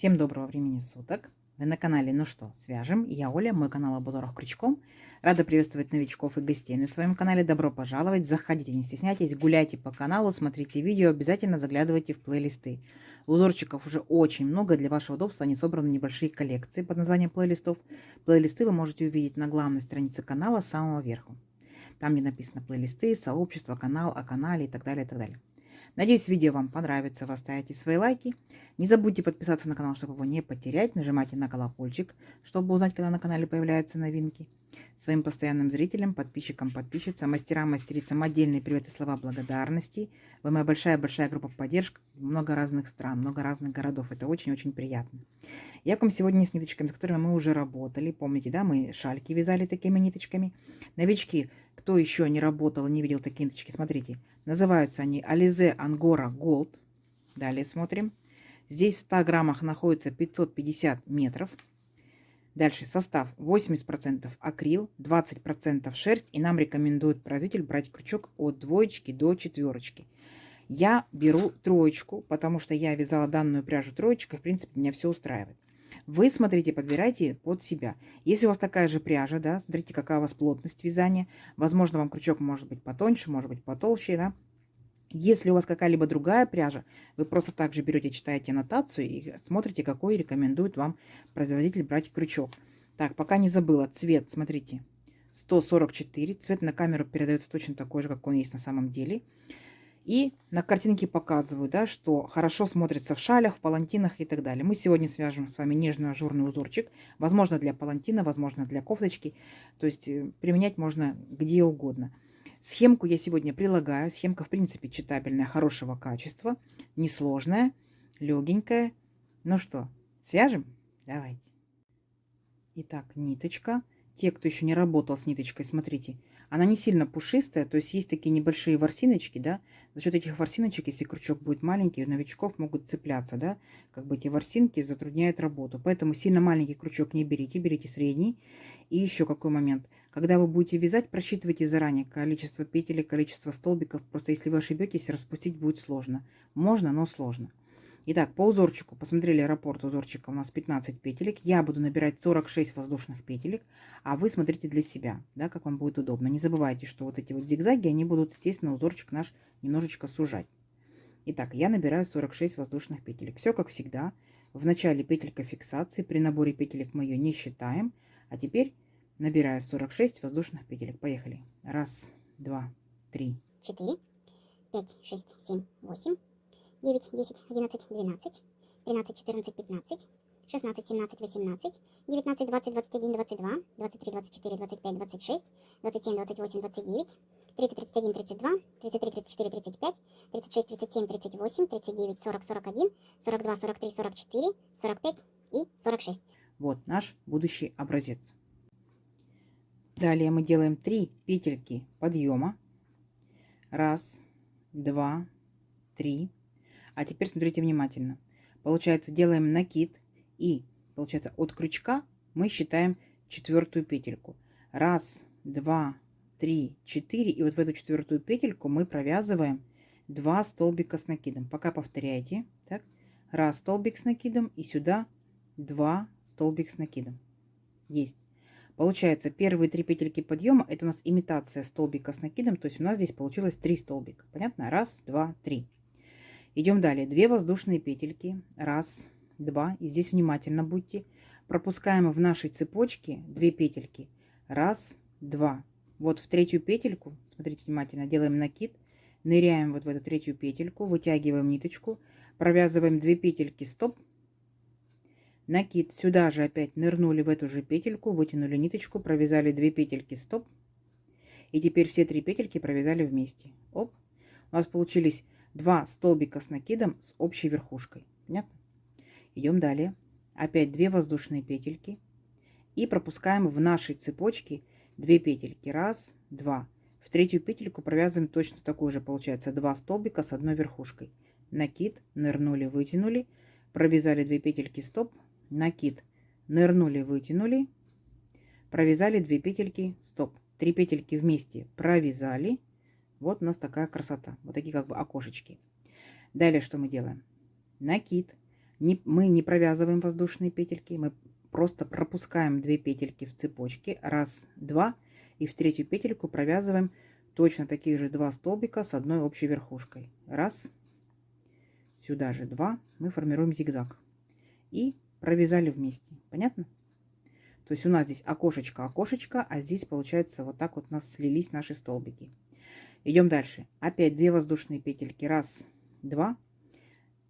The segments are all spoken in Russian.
Всем доброго времени суток. Вы на канале «Ну что, свяжем?» Я Оля, мой канал об узорах крючком. Рада приветствовать новичков и гостей на своем канале. Добро пожаловать. Заходите, не стесняйтесь, гуляйте по каналу, смотрите видео, обязательно заглядывайте в плейлисты. Узорчиков уже очень много, для вашего удобства они собраны в небольшие коллекции под названием плейлистов. Плейлисты вы можете увидеть на главной странице канала с самого верху. Там, где написано плейлисты, сообщество, канал, о канале и так далее, и так далее. Надеюсь, видео вам понравится, вы оставите свои лайки. Не забудьте подписаться на канал, чтобы его не потерять. Нажимайте на колокольчик, чтобы узнать, когда на канале появляются новинки. Своим постоянным зрителям, подписчикам, подписчицам, мастерам, мастерицам отдельные привет и слова благодарности. Вы моя большая-большая группа поддержки, много разных стран, много разных городов. Это очень-очень приятно. Я к вам сегодня с ниточками, с которыми мы уже работали. Помните, да, мы шальки вязали такими ниточками. Новички, кто еще не работал и не видел такие ниточки, смотрите. Называются они Alize Angora Gold. Далее смотрим. Здесь в 100 граммах находится 550 метров. Дальше состав 80% акрил, 20% шерсть. И нам рекомендует производитель брать крючок от 2 до 4. Я беру 3, потому что я вязала данную пряжу 3, и в принципе меня все устраивает. Вы смотрите, подбирайте под себя. Если у вас такая же пряжа, да, смотрите, какая у вас плотность вязания. Возможно, вам крючок может быть потоньше, может быть потолще, да. Если у вас какая-либо другая пряжа, вы просто также берете, читаете аннотацию и смотрите, какой рекомендует вам производитель брать крючок. Так, пока не забыла, цвет, смотрите, 144. Цвет на камеру передается точно такой же, как он есть на самом деле. И на картинке показываю, да, что хорошо смотрится в шалях, в палантинах и так далее. Мы сегодня свяжем с вами нежный ажурный узорчик. Возможно, для палантина, возможно, для кофточки. То есть применять можно где угодно. Схемку я сегодня прилагаю. Схемка, в принципе, читабельная, хорошего качества. Несложная, легенькая. Ну что, свяжем? Давайте. Итак, ниточка. Те, кто еще не работал с ниточкой, смотрите, она не сильно пушистая, то есть есть такие небольшие ворсиночки, да, за счет этих ворсиночек, если крючок будет маленький, у новичков могут цепляться, да, как бы эти ворсинки затрудняют работу, поэтому сильно маленький крючок не берите, берите средний. И еще какой момент, когда вы будете вязать, просчитывайте заранее количество петель, количество столбиков, просто если вы ошибетесь, распустить будет сложно, можно, но сложно. Итак, по узорчику, посмотрели раппорт узорчика, у нас 15 петелек. Я буду набирать 46 воздушных петелек, а вы смотрите для себя, да, как вам будет удобно. Не забывайте, что вот эти вот зигзаги, они будут, естественно, узорчик наш немножечко сужать. Итак, я набираю 46 воздушных петелек. Все как всегда. В начале петелька фиксации, при наборе петелек мы ее не считаем. А теперь набираю 46 воздушных петелек. Поехали. 1, 2, 3, 4, 5, 6, 7, 8, 9, 10, 11, 12, 13, 14, 15, 16, 17, 18, 19, 20, 21, 22, 23, 24, 25, 26, 27, 28, 29, 30, 31, 32, 33, 34, 35, 36, 37, 38, 39, 40, 41, 42, 43, 44, 45 и 46. Вот наш будущий образец. Далее мы делаем 3 петельки подъема. 1, 2, 3. А теперь смотрите внимательно. Получается, делаем накид. И получается, от крючка мы считаем 4 петельку. 1, 2, 3, 4. И вот в эту 4 петельку мы провязываем 2 столбика с накидом. Пока повторяйте. Так. 1 столбик с накидом. И сюда 2 столбик с накидом. Есть. Получается, первые 3 петельки подъема это у нас имитация столбика с накидом, то есть у нас здесь получилось 3 столбика. Понятно? 1, 2, 3. Идем далее. 2 воздушные петельки. 1, 2. И здесь внимательно будьте. Пропускаем в нашей цепочке 2 петельки. 1, 2. Вот в 3 петельку, смотрите внимательно, делаем накид, ныряем вот в эту 3 петельку, вытягиваем ниточку, провязываем 2 петельки стоп. Накид, сюда же опять нырнули в эту же петельку, вытянули ниточку, провязали 2 петельки стоп. И теперь все 3 петельки провязали вместе. Оп. У нас получились 2 столбика с накидом с общей верхушкой. Понятно? Идем далее. Опять 2 воздушные петельки. И пропускаем в нашей цепочке 2 петельки. 1, 2. В 3 петельку провязываем точно такую же, получается 2 столбика с одной верхушкой. Накид, нырнули, вытянули, провязали 2 петельки стоп. Накид, нырнули, вытянули, провязали 2 петельки стоп. 3 петельки вместе провязали. Вот у нас такая красота. Вот такие как бы окошечки. Далее что мы делаем? Накид, Мы не провязываем воздушные петельки, мы просто пропускаем 2 петельки в цепочке, раз, два, и в третью петельку провязываем точно такие же 2 столбика с одной общей верхушкой. Раз, сюда же 2, мы формируем зигзаг. И провязали вместе. Понятно? То есть у нас здесь окошечко, окошечко, а здесь получается вот так вот у нас слились наши столбики. Идем дальше. Опять 2 воздушные петельки. Раз, два.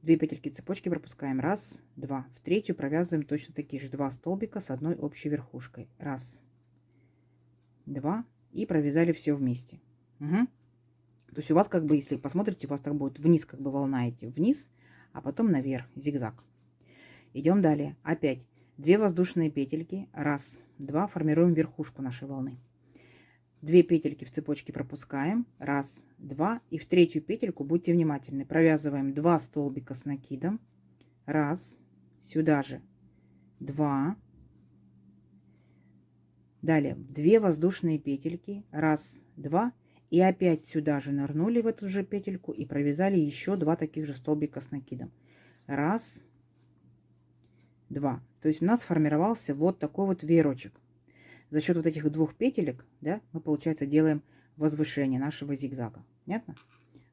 2 петельки цепочки пропускаем. Раз, два. В третью провязываем точно такие же 2 столбика с одной общей верхушкой. Раз, два. И провязали все вместе. Угу. То есть у вас как бы, если посмотрите, у вас так будет вниз как бы волна идти. Вниз, а потом наверх. Зигзаг. Идем далее. Опять 2 воздушные петельки. Раз, два. Формируем верхушку нашей волны. 2 петельки в цепочке пропускаем. Раз, два. И в третью петельку, будьте внимательны, провязываем 2 столбика с накидом. Раз, сюда же 2. Далее 2 воздушные петельки. Раз, два. И опять сюда же нырнули в эту же петельку и провязали еще 2 таких же столбика с накидом. Раз, два. То есть у нас сформировался вот такой вот веерочек. За счет вот этих 2 петелек, да, мы, получается, делаем возвышение нашего зигзага. Понятно?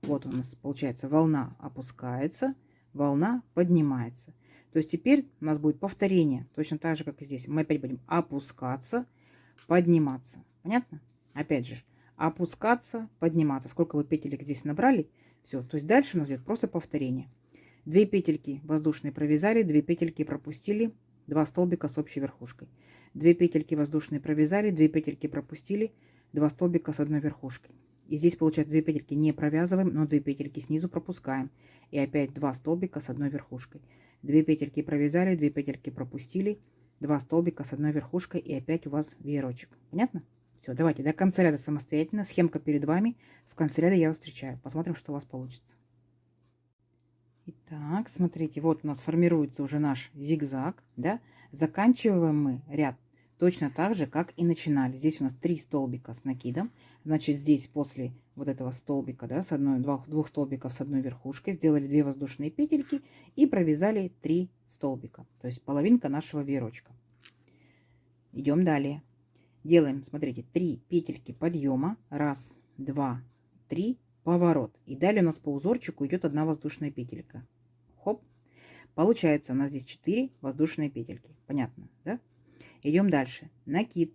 Вот у нас, получается, волна опускается, волна поднимается. То есть теперь у нас будет повторение, точно так же, как и здесь. Мы опять будем опускаться, подниматься. Понятно? Опять же, опускаться, подниматься. Сколько вы петелек здесь набрали, все. То есть дальше у нас идет просто повторение. 2 петельки воздушные провязали, 2 петельки пропустили, 2 столбика с общей верхушкой. 2 петельки воздушные провязали, 2 петельки пропустили, 2 столбика с одной верхушкой. И здесь получается 2 петельки не провязываем, но 2 петельки снизу пропускаем. И опять 2 столбика с одной верхушкой. 2 петельки провязали, 2 петельки пропустили, 2 столбика с одной верхушкой, и опять у вас веерочек. Понятно? Все, давайте до конца ряда самостоятельно. Схемка перед вами. В конце ряда я вас встречаю. Посмотрим, что у вас получится. Итак, смотрите, вот у нас формируется уже наш зигзаг, да? Заканчиваем мы ряд точно так же, как и начинали. Здесь у нас 3 столбика с накидом. Значит, здесь после вот этого столбика, да, с двух столбиков с одной верхушкой, сделали 2 воздушные петельки и провязали 3 столбика. То есть половинка нашего веерочка. Идем далее. Делаем, смотрите, 3 петельки подъема. Раз, два, три. Поворот. И далее у нас по узорчику идет 1 воздушная петелька. Хоп. Получается у нас здесь 4 воздушные петельки. Понятно, да? Идем дальше. Накид.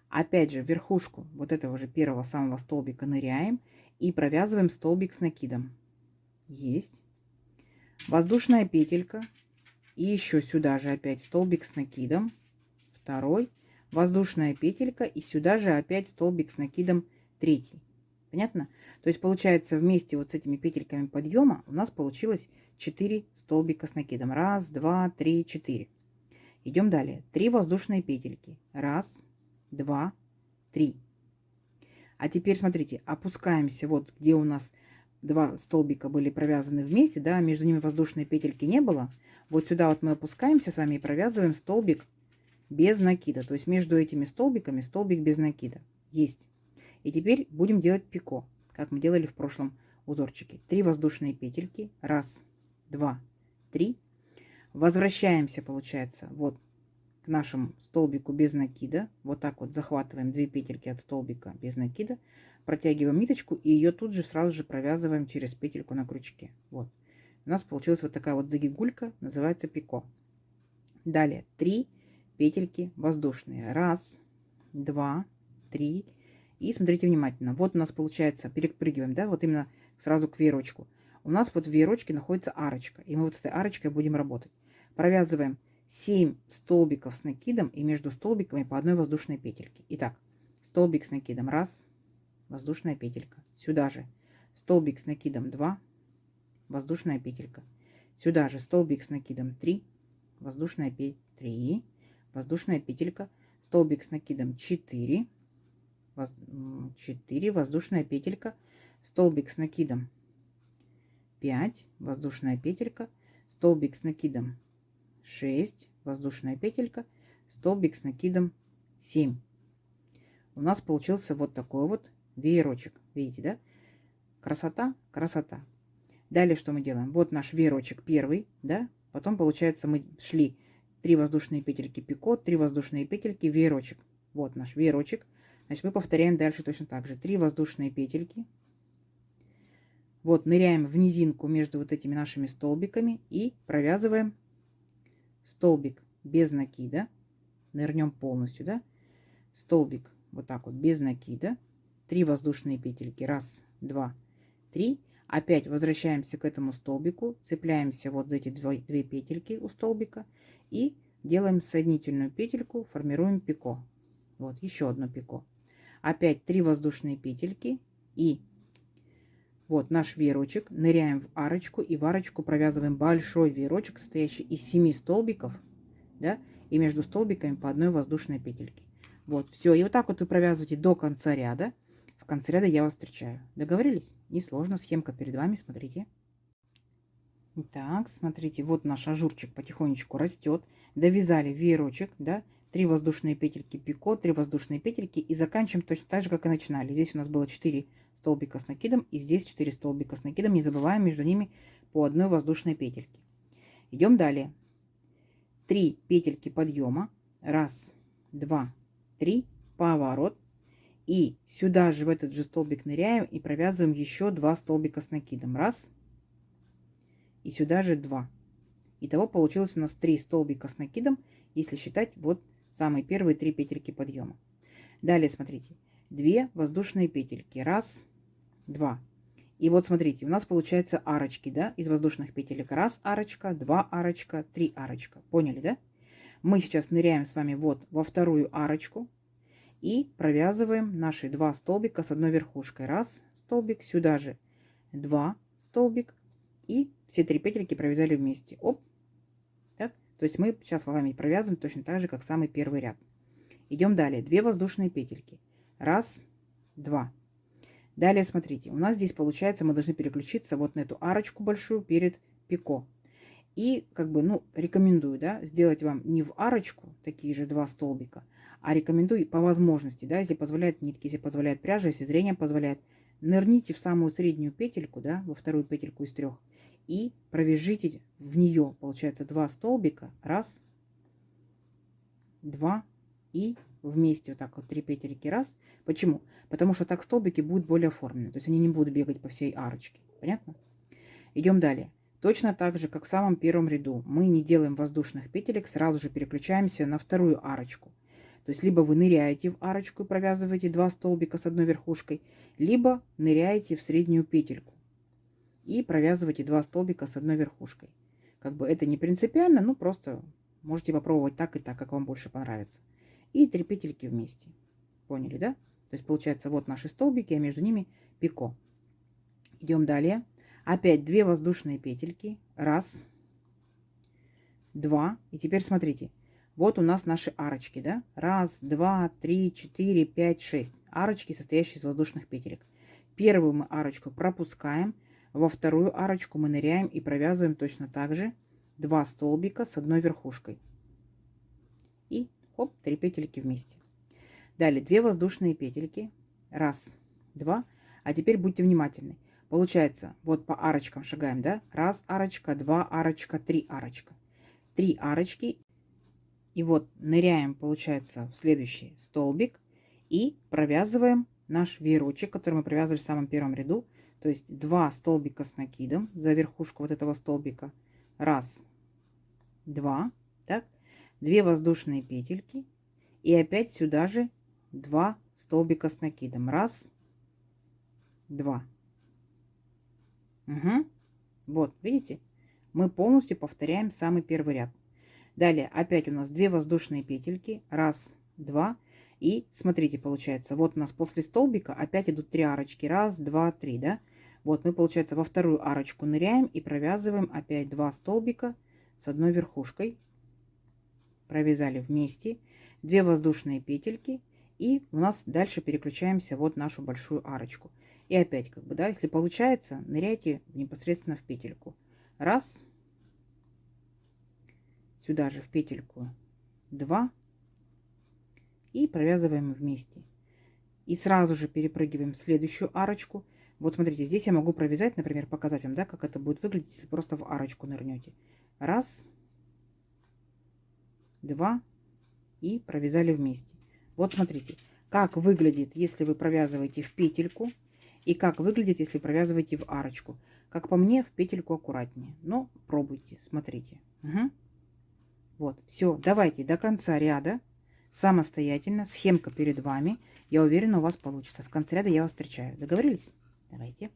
Опять же, в верхушку вот этого же первого самого столбика ныряем и провязываем столбик с накидом. Есть. Воздушная петелька. И еще сюда же опять столбик с накидом. Второй. Воздушная петелька. И сюда же опять столбик с накидом. Третий. Понятно? То есть получается вместе вот с этими петельками подъема у нас получилось 4 столбика с накидом. Раз, два, три, 4. Идем далее. 3 воздушные петельки. Раз, два, 3. А теперь смотрите, опускаемся вот где у нас 2 столбика были провязаны вместе, да, между ними воздушной петельки не было. Вот сюда вот мы опускаемся с вами и провязываем столбик без накида. То есть между этими столбиками столбик без накида. Есть. И теперь будем делать пико, как мы делали в прошлом узорчике. 3 воздушные петельки. Раз, два, 3. Возвращаемся, получается, вот к нашему столбику без накида. Вот так вот захватываем 2 петельки от столбика без накида. Протягиваем ниточку и ее тут же сразу же провязываем через петельку на крючке. Вот. У нас получилась вот такая вот загигулька, называется пико. Далее 3 петельки воздушные. Раз, два, 3. И смотрите внимательно. Вот у нас получается, перепрыгиваем, да, вот именно сразу к веерочку. У нас вот в веерочке находится арочка. И мы вот с этой арочкой будем работать. Провязываем 7 столбиков с накидом и между столбиками по одной воздушной петельке. Итак, столбик с накидом. Раз, воздушная петелька. Сюда же столбик с накидом. 2, воздушная петелька. Сюда же столбик с накидом. 3, воздушная петелька. 3, воздушная петелька. Столбик с накидом. 4. 4, воздушная петелька, столбик с накидом 5, воздушная петелька, столбик с накидом 6, воздушная петелька, столбик с накидом 7. У нас получился вот такой вот веерочек. Видите, да? Красота, красота. Далее что мы делаем? Вот наш веерочек первый, да? Потом, получается, мы шли 3 воздушные петельки пико, 3 воздушные петельки веерочек. Вот наш веерочек. Значит, мы повторяем дальше точно так же. 3 воздушные петельки. Вот, ныряем в низинку между вот этими нашими столбиками и провязываем столбик без накида. Нырнем полностью, да? Столбик вот так вот без накида. 3 воздушные петельки. 1, 2, 3. Опять возвращаемся к этому столбику. Цепляемся вот за эти 2 петельки у столбика. И делаем соединительную петельку. Формируем пико. Вот, еще одно пико. Опять 3 воздушные петельки. И вот наш веерочек. Ныряем в арочку. И в арочку провязываем большой веерочек, состоящий из 7 столбиков. Да? И между столбиками по одной воздушной петельке. Вот, все. И вот так вот вы провязываете до конца ряда. В конце ряда я вас встречаю. Договорились? Несложно. Схемка перед вами. Смотрите. Так, смотрите. Вот наш ажурчик потихонечку растет. Довязали веерочек, да? 3 воздушные петельки пико, 3 воздушные петельки. И заканчиваем точно так же, как и начинали. Здесь у нас было 4 столбика с накидом. И здесь 4 столбика с накидом. Не забываем между ними по одной воздушной петельке. Идем далее. 3 петельки подъема. 1, 2, 3. Поворот. И сюда же в этот же столбик ныряем и провязываем еще 2 столбика с накидом. 1. И сюда же 2. Итого получилось у нас 3 столбика с накидом, если считать вот самые первые 3 петельки подъема. Далее смотрите. 2 воздушные петельки. 1, 2. И вот смотрите, у нас получается арочки, да, из воздушных петелек. 1 арочка, 2 арочка, 3 арочка. Поняли, да? Мы сейчас ныряем с вами вот во вторую арочку и провязываем наши 2 столбика с одной верхушкой. 1 столбик, сюда же 2 столбик, и все 3 петельки провязали вместе. Оп. Так? То есть мы сейчас с вами провязываем точно так же, как самый первый ряд. Идем далее. 2 воздушные петельки. 1, 2. Далее смотрите, у нас здесь получается, мы должны переключиться вот на эту арочку большую перед пико. И как бы, ну, рекомендую, да, сделать вам не в арочку такие же 2 столбика, а рекомендую по возможности, да, если позволяет нитки, если позволяет пряжа, если зрение позволяет, нырните в самую среднюю петельку, да, во вторую петельку из 3 и провяжите в нее, получается, 2 столбика, 1, 2 и вместе вот так вот 3 петельки 1. Почему? Потому что так столбики будут более оформлены, то есть они не будут бегать по всей арочке. Понятно? Идем далее. Точно так же, как в самом первом ряду, мы не делаем воздушных петелек, сразу же переключаемся на вторую арочку. То есть либо вы ныряете в арочку и провязываете 2 столбика с одной верхушкой, либо ныряете в среднюю петельку и провязываете 2 столбика с одной верхушкой. Как бы это не принципиально, ну просто можете попробовать так и так, как вам больше понравится. И 3 петельки вместе. Поняли, да? То есть получается вот наши столбики, а между ними пико. Идем далее. Опять 2 воздушные петельки. 1, 2. И теперь смотрите. Вот у нас наши арочки, да? 1, 2, 3, 4, 5, 6. Арочки, состоящие из воздушных петелек. Первую мы арочку пропускаем. Во вторую арочку мы ныряем и провязываем точно так же 2 столбика с одной верхушкой. И хоп, 3 петельки вместе. Далее 2 воздушные петельки. 1, 2. А теперь будьте внимательны. Получается, вот по арочкам шагаем, да? 1 арочка, 2 арочка, 3 арочка. 3 арочки. И вот ныряем, получается, в следующий столбик и провязываем наш веерочек, который мы провязывали в самом первом ряду. То есть 2 столбика с накидом за верхушку вот этого столбика. 1, 2. Так. 2 воздушные петельки. И опять сюда же 2 столбика с накидом. 1, 2. Угу. Вот, видите? Мы полностью повторяем самый первый ряд. Далее опять у нас 2 воздушные петельки. 1, 2. И смотрите, получается, вот у нас после столбика опять идут 3 арочки. 1, 2, 3, да? Вот мы, получается, во вторую арочку ныряем и провязываем опять 2 столбика с одной верхушкой. Провязали вместе. 2 воздушные петельки. И у нас дальше переключаемся вот в нашу большую арочку. И опять, как бы, да, если получается, ныряйте непосредственно в петельку. 1. Сюда же в петельку 2. И провязываем вместе. И сразу же перепрыгиваем в следующую арочку. Вот смотрите, здесь я могу провязать, например, показать вам, да, как это будет выглядеть, если просто в арочку нырнете. Раз, два и провязали вместе. Вот смотрите, как выглядит, если вы провязываете в петельку, и как выглядит, если провязываете в арочку. Как по мне, в петельку аккуратнее. Но пробуйте, смотрите. Угу. Вот, все, давайте до конца ряда самостоятельно. Схемка перед вами. Я уверена, у вас получится. В конце ряда я вас встречаю. Договорились? Давайте.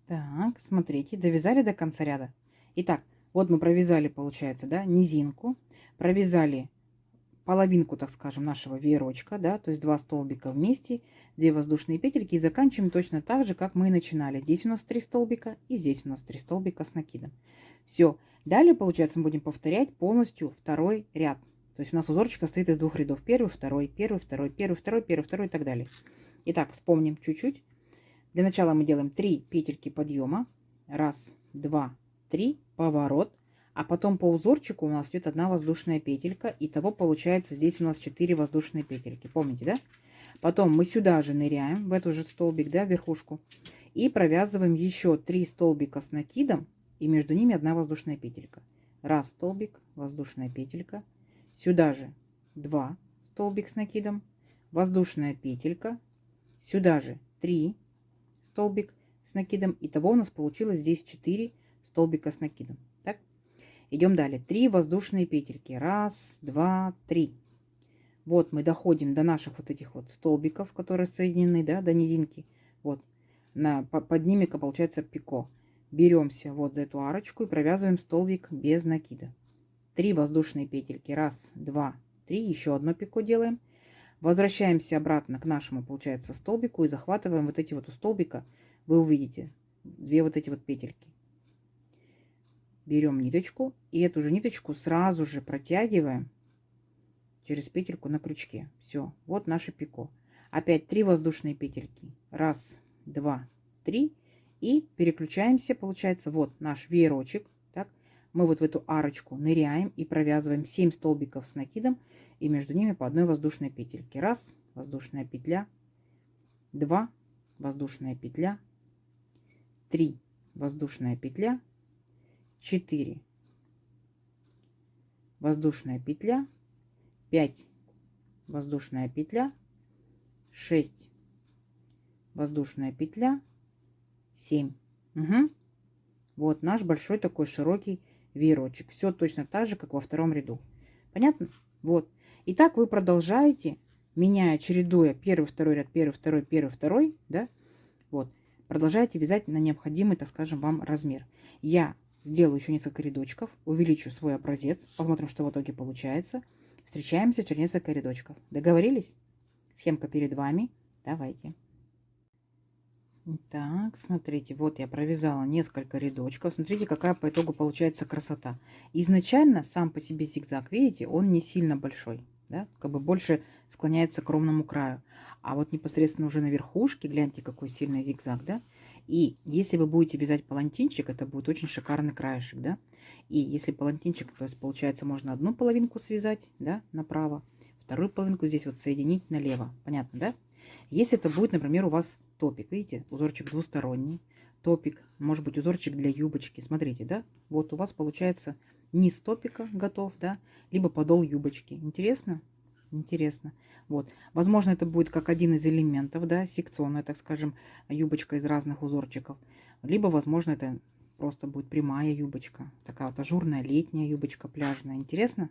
Так, смотрите, довязали до конца ряда. Итак, вот мы провязали, получается, да, низинку, провязали половинку, так скажем, нашего веерочка, да, то есть 2 столбика вместе, 2 воздушные петельки, и заканчиваем точно так же, как мы и начинали. Здесь у нас 3 столбика, и здесь у нас 3 столбика с накидом. Все. Далее, получается, мы будем повторять полностью второй ряд. То есть у нас узорчик состоит из 2 рядов. Первый, второй, первый, второй, первый, второй, первый, второй и так далее. Итак, вспомним чуть-чуть. Для начала мы делаем 3 петельки подъема. Раз, два, три, поворот. А потом по узорчику у нас идет 1 воздушная петелька. Итого получается здесь у нас 4 воздушные петельки. Помните, да? Потом мы сюда же ныряем, в эту же столбик, да, верхушку. И провязываем еще 3 столбика с накидом. И между ними 1 воздушная петелька. Раз столбик, воздушная петелька. Сюда же 2 столбик с накидом. Воздушная петелька. Сюда же 3 столбик с накидом. Итого у нас получилось здесь 4 столбика с накидом. Так, идем далее. 3 воздушные петельки. Раз, два, три. Вот мы доходим до наших вот этих вот столбиков, которые соединены, да, до низинки. Вот под ними получается пико. Беремся вот за эту арочку и провязываем столбик без накида. 3 воздушные петельки. Раз, два, три. Еще одно пико делаем. Возвращаемся обратно к нашему, получается, столбику и захватываем вот эти вот у столбика. Вы увидите 2 вот эти вот петельки. Берем ниточку и эту же ниточку сразу же протягиваем через петельку на крючке. Все, вот наше пико. Опять 3 воздушные петельки. Раз, два, три. И переключаемся, получается, вот наш веерочек. Так, мы вот в эту арочку ныряем и провязываем 7 столбиков с накидом. И между ними по 1 воздушной петельке. Раз, воздушная петля. 2, воздушная петля. 3, воздушная петля. 4, воздушная петля. 5, воздушная петля. 6, воздушная петля. 7. Угу. Вот наш большой такой широкий веерочек. Все точно так же, как во втором ряду. Понятно? Вот. И так вы продолжаете, меняя, чередуя первый, второй ряд, первый, второй, первый, второй, да? Вот. Продолжаете вязать на необходимый, так скажем, вам размер. Я сделаю еще несколько рядочков, увеличу свой образец, посмотрим, что в итоге получается. Встречаемся через несколько рядочков. Договорились? Схемка перед вами. Давайте. Так, смотрите, вот я провязала несколько рядочков. Смотрите, какая по итогу получается красота. Изначально сам по себе зигзаг, видите, он не сильно большой, да, как бы больше склоняется к ровному краю. А вот непосредственно уже на верхушке, гляньте, какой сильный зигзаг, да. И если вы будете вязать палантинчик, это будет очень шикарный краешек, да. И если палантинчик, то есть получается, можно одну половинку связать, да, направо, вторую половинку здесь вот соединить налево. Понятно, да? Если это будет, например, у вас топик, видите, узорчик двусторонний, топик, может быть, узорчик для юбочки, смотрите, да, вот у вас получается низ топика готов, да, либо подол юбочки. Интересно? Интересно. Вот, возможно, это будет как один из элементов, да, секционная, так скажем, юбочка из разных узорчиков, либо, возможно, это просто будет прямая юбочка, такая вот ажурная летняя юбочка пляжная. Интересно?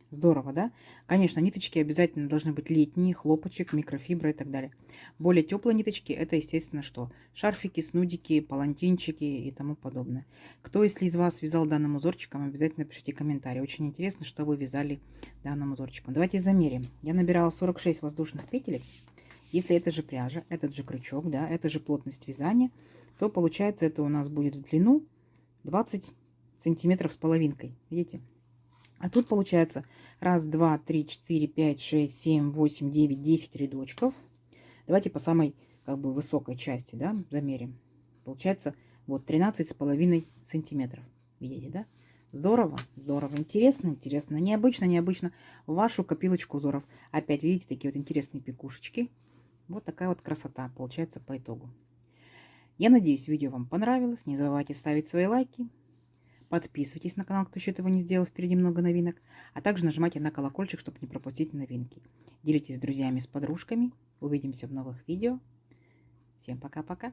Здорово, да? Конечно, ниточки обязательно должны быть летние, хлопочек, микрофибра и так далее. Более теплые ниточки — это, естественно, что? Шарфики, снудики, палантинчики и тому подобное. Кто, если из вас вязал данным узорчиком, обязательно пишите комментарий. Очень интересно, что вы вязали данным узорчиком. Давайте замерим. Я набирала 46 воздушных петелек. Если это же пряжа, этот же крючок, да, это же плотность вязания, то получается это у нас будет в длину 20 сантиметров с половинкой. Видите? А тут получается 1, 2, 3, 4, 5, 6, 7, 8, 9, 10 рядочков. Давайте по самой как бы высокой части, да, замерим. Получается вот 13,5 сантиметров. Видите, да? Здорово, здорово, интересно, интересно, необычно, необычно. В вашу копилочку узоров. Опять видите такие вот интересные пекушечки. Вот такая вот красота получается по итогу. Я надеюсь, видео вам понравилось. Не забывайте ставить свои лайки. Подписывайтесь на канал, кто еще этого не сделал, впереди много новинок. А также нажимайте на колокольчик, чтобы не пропустить новинки. Делитесь с друзьями, с подружками. Увидимся в новых видео. Всем пока-пока.